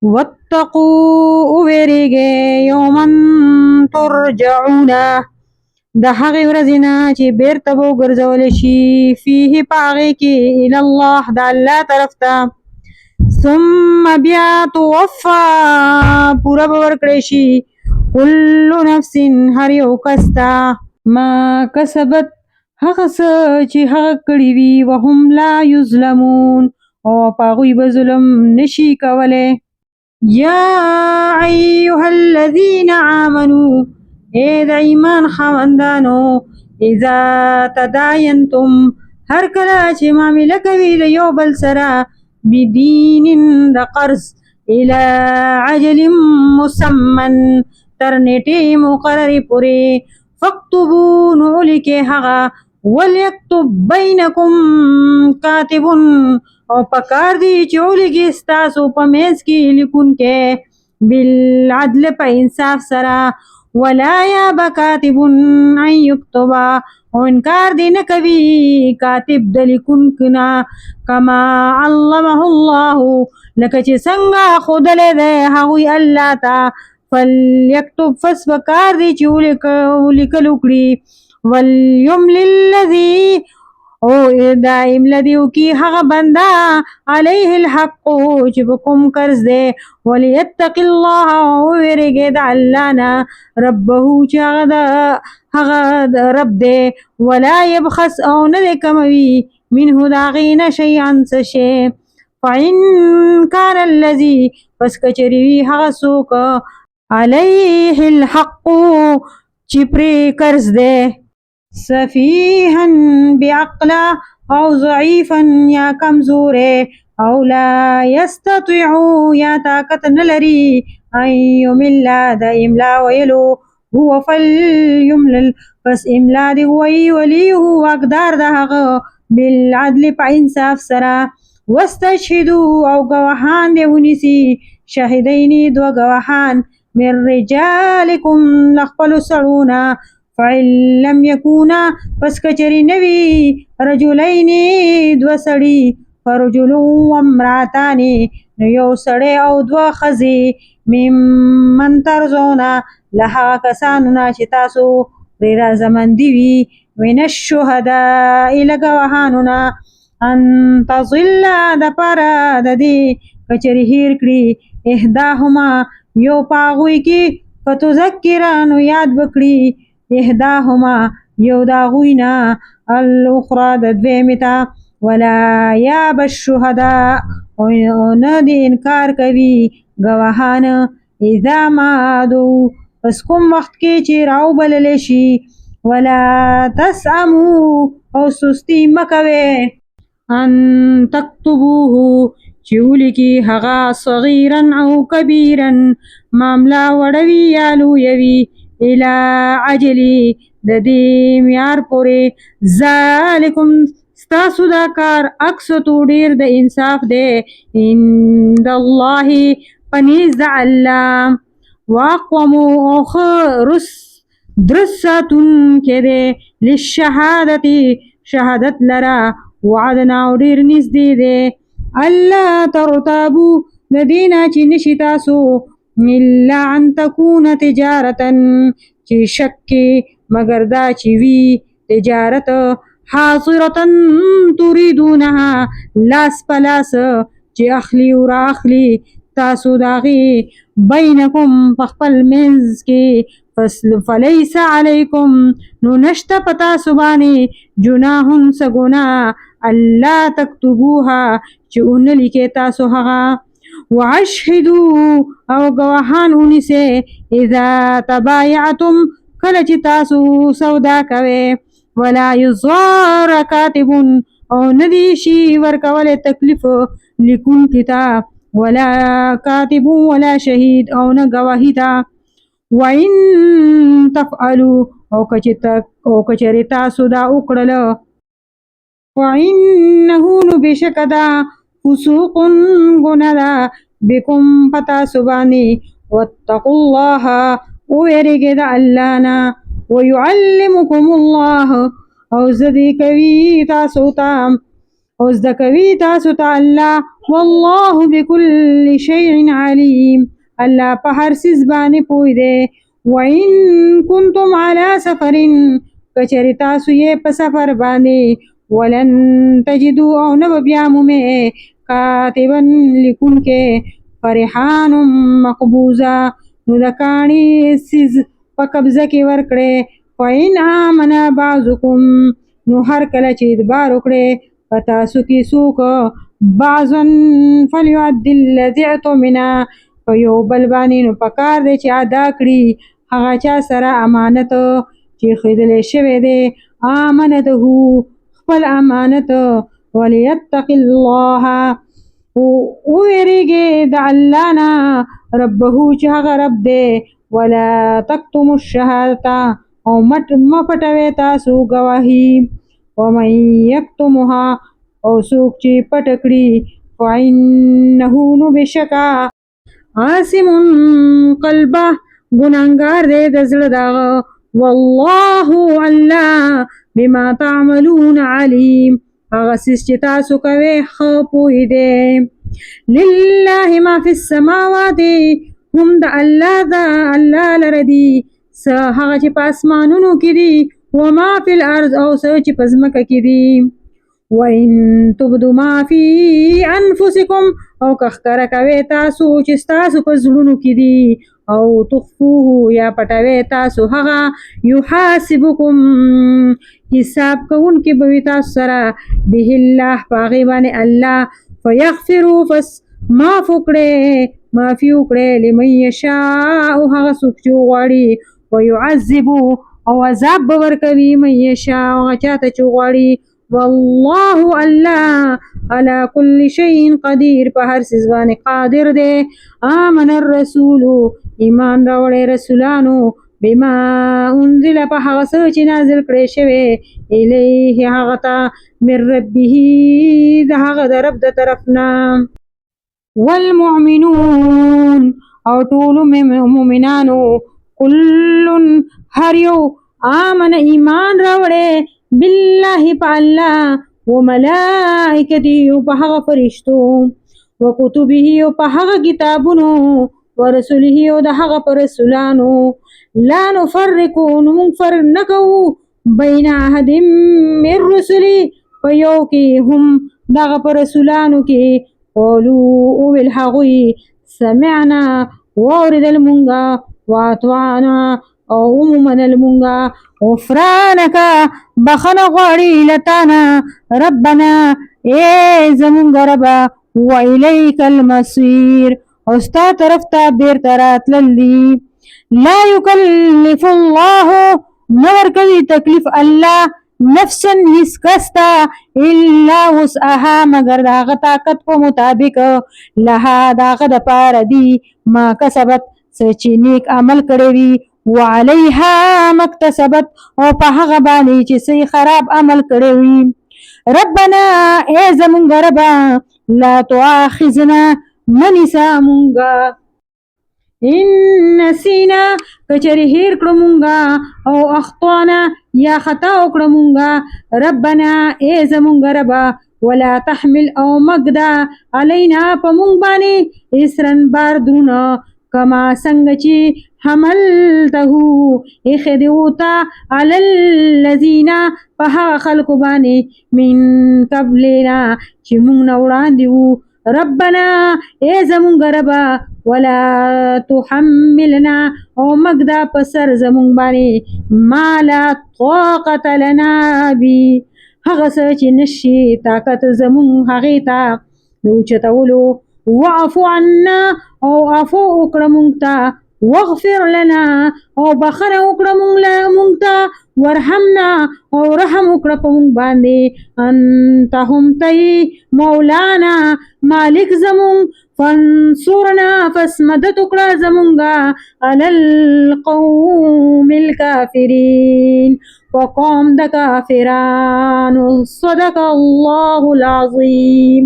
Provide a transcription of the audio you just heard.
واتقوا اویریږئ یوما ترجعون د هغې ورځې نه چې بیرته به وګرځولی شي فیه په هغې کې الی الله د الله طرف ته ثم بیا توفا پوره به ورکړی شي کل نفس هر یو کس ته ما کسبت هغه څه چې هغه کړي وي وهم لا یظلمون او په هغوی به ظلم نشي کولی یا ایها الذین آمنوا اے د ایمان خاوندانو اذا تداینتم هر کله چې معامله کوي د یو بل سره بدین د قرض الى عجل مسمن تر نیټې مقررې پورې فاکتبوا نو ولیکئ هغه ولیکتب بینکم کاتب او پکار دی چې ولیکي ستاسو په منځ کې لیکونکی بالعدل په انصاف سره ولا یاب کاتب ان یکتبا او انکار دی نه کوي کاتب د لیکونکي نه کما علمه الله لکه چې څنګه ښودلی دی هغوی الله ته فلیکتب پس پکار دی چې ولیکل وکړي ولیملل الذي او دا املا دی وکي هغه بنده علیه الحق چې په کوم قرض دی ولیتق الله او ویریږي د الله نه ربه چې هغه د رب دی ولا یبخس او نه دی کموي منه د هغې نه شیئا څه شی فإن کان الذي پس کچرې وي هغه څوک علیه الحق چې پرې قرض دی سفیها بعقله او ضعیفا یا کمزوره او لا یستطیعو یا طاقت نلري ان یملا د املا ویلو هو فلیملل پس املا دی ولی هو واقدار د هغه بالعدل په انصاف سره واستشهدوا او گواهان دی ونیسي شاهدینی دو گواهان من رجالکم لخپلو سړونه فعل لم یکونا پس کچری نوی رجلینی دو سړي فرجل و امراتانی یو سړی او دو ښځې ممن ترضونا لها کسانونا چې تاسو پرې رضامندي وي من الشهداء له ګواهانو نه ان تضل دپاره د دې کچرې هیر کړي احداهما یو په هغوی کې فتذکره نو یاد بکړي احداهما یو د هغوی نه الاخرى د دویمې ته ولا یاب الشهداء او نه د انکار کوي ګواهان اذا ما دعوا پس کوم وخت کې چې راوبللی شي ولا تسأموا او سستی مه کوئ ان تکتبوه چې ولیکي هغه صغیرا او کبیرا معامله وړوي یا لویوي الى عجلی د دې معیار پورې ذالکم ستاسو دا کار اقسطو ډیر د انصاف دی عند الله پنیز د الله واقومو او ښه درست ساتونکی دی للشهادتي شهادت لره وعدنا او ډیر نږدې دی الله ترتابو د دې نه چې نشي تاسو الا ان تکون تجارتا چې شک کې مگر دا چې وي تجارت حاضرتا تريدونها لاس پلاس چې اخلي او را اخلي تاسو داغي بینکم پخپل منځ کې فلیس علیکم نو نشته په تاسو باندې جناحون څه ګناه الله تکتبوها چې ونه لیکئ تاسو هغه واشهدوا او گواهان ونیسئ اذا تبایعتم کله چې تاسو سودا کوئ ولا یضار کاتب او ندی شي ورکولی تکلیف لیکونکي ته ولا کاتب ولا شهید او نه گواهی ته وان تفعلوا او کچرې تاسو دا وکړله وانه نو بېشکه ده فسوق ګناه ده بكم پتاسو باندې واتقوا الله ویریږئ د الله نه ويعلمكم الله او زده کوي تاسو ته الله والله بكل شيء عليم الله په هر څیز باندې پوه دی. وإن كنتم على سفر کچری تاسو یې په سفر باندې ولن تجدوا او نه بیا مومې کاتبا لیکونکې فرحان مقبوضه نو د کاڼي سیز په قبضه کې ورکړې. فإن آمن بعضکم نو هر کله چې ادبار وکړې په تاسو کې څوک بعضا فلیؤدي الذي اؤتمن په یو بل باندې نو پکار دی چې ادا کړي هغه چا سره امانت چې ښودلی شوی دی امانته خپل امانت. وليتق الله وویریږي د الله نه ربه چې هغه رب دی. ولا تکتم الشهادة او مه پټوئ تاسو گواهي. ومن یکتمها او څوک چې پټ کړي فإنه نو بشکا عاصم قلبه ګناهګار دی د زړه دغه. والله الله بما تعملون علیم هغه څیز چې تاسو کوئ ښه پوه دی. لله ما فی السماوات هم د الله لره دي څه هغه چې په اسمانونو کې دي وما فی الارض او څه چې په ځمکه کې دي. وإن تبدوا ما فی انفسکم او که ښکاره کوئ تاسو چې ستاسو په زړونو کې دي او تخفوه یا پټوئ تاسو هغه یحاسبکم حساب کوونکی به وي تاسو سره به الله په هغې باندې الله فیغفرو پس معافي وکړئ لمن یشاء هغه څوک چې وغواړي ویعذبو او عذاب به ورکوي من یشاء هغه چاته چې وغواړي. والله الله على كل شيء قدير په هر څیز باندې قادر دی. آمن الرسول ایمان راوړی رسولانو بما انزل په هغه څه چې نازل کړی شوی الیه هغه ته من ربه د هغه د رب د طرف نه. والمؤمنون او ټولو مؤمنانو کل هر یو آمن ایمان راوړی بالله په الله وملائکته په هغه فرشتو وکتبه او په هغه کتابونو ورسوله او د هغه پر رسولانو لا نفرق نو موږ فرق نه کوو بین احد من رسلي په یو کې هم دغه پر رسولانو کې. قولوا اویل هغوی سمعنا واوریدل مونږه واطعنا او ومنل مونږه غفرانک بخنه غواړي لتانا ربنا ای زمونږ ربه والیک المصیر او ستا طرف ته بیرته راتلل دي. لا یکلف الله نه ورکوي تکلیف الله نفسا هیڅ کس ته الا وسعها مگر د هغه طاقت په مطابق لها د هغه دپاره دي ما کسبت څه چې نیک عمل کړی وي وعلیها مکتسبت او په هغه باندې چې څه خراب عمل کړی وي. ربنا ای زمونږ ربه لا تؤاخذنا منیسا مونږه ان نسینا کچری هیر کړو مونږه او اخطانا یا خطا وکړو مونږه. ربنا ای زمونږ ربه ولا تحمل او مګدا علینا په مونږ باندې اسرن بار درونه کما څنګه چې حملته ایښی دې وته علی الذین په هغه خلکو باندې من قبلنا چې مونږ نه وړاندې وو. ربنا ای زمونږ ربه ولا تحملنا او مګدا په سر زمونږ باندې ما لا طاقت لنا بی هغه څه چې نشي طاقت زمونږ هغې ته د اوچتولو. واعفو عنا او عفو وکړه مونږ ته واغفر لنا او بخنه وکړه مونږ ته ورحمنا او رحم وکړه په مونږ باندې انت هم تی مولانا مالک زمونږ فانصرنا پس مدد وکړه زمونږه علی القوم الکافرین په قوم د کافرانو. صدق الله العظیم.